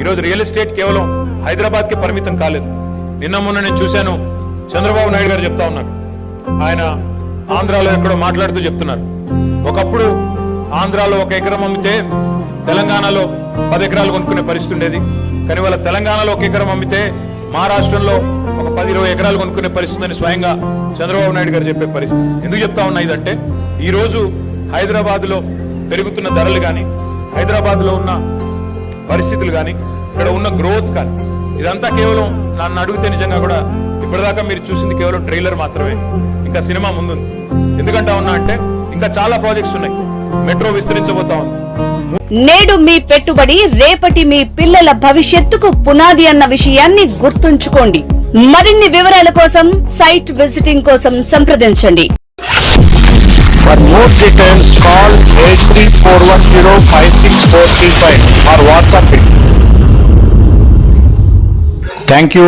ఈరోజు real estate కేవలం హైదరాబాద్ కి పరిమితం కాలేదు. నిన్న మొన్న నేను చూశాను, చంద్రబాబు నాయుడు గారు చెప్తా ఉన్నారు, ఆయన ఆంధ్రాలో ఎక్కడో మాట్లాడుతూ చెప్తున్నారు, ఒకప్పుడు ఆంధ్రాలో 1 ఎకరం అమ్మితే తెలంగాణలో 10 ఎకరాలు కొనుక్కునే పరిస్థితి ఉండేది. కానీ వాళ్ళ తెలంగాణలో 1 ఎకరం అమ్మితే మహారాష్ట్రంలో ఒక 10-20 ఎకరాలు కొనుక్కునే పరిస్థితి అని స్వయంగా చంద్రబాబు నాయుడు గారు చెప్పే పరిస్థితి. ఎందుకు చెప్తా ఉన్నా ఇదంటే, ఈ రోజు హైదరాబాద్ లో పెరుగుతున్న ధరలు కానీ, హైదరాబాద్ లో ఉన్న పరిస్థితులు కానీ, ఇక్కడ ఉన్న గ్రోత్ కానీ, ఇదంతా కేవలం నన్ను అడిగితే నిజంగా కూడా ఇప్పటిదాకా మీరు చూసింది కేవలం ట్రైలర్ మాత్రమే. ఇంకా సినిమా ముందుంది. ఎందుకంటా ఉన్నా అంటే ఇంకా చాలా ప్రాజెక్ట్స్ ఉన్నాయి. మెట్రో విస్తరించబోతా ఉంది. నేడు మీ పెట్టుబడి రేపటి మీ పిల్లల భవిష్యత్తుకు పునాది అన్న విషయాన్ని గుర్తుంచుకోండి. మరిన్ని వివరాల కోసం సైట్ విజిటింగ్ కోసం సంప్రదించండి. For more details, call 8341056435 or WhatsApp it. Thank you.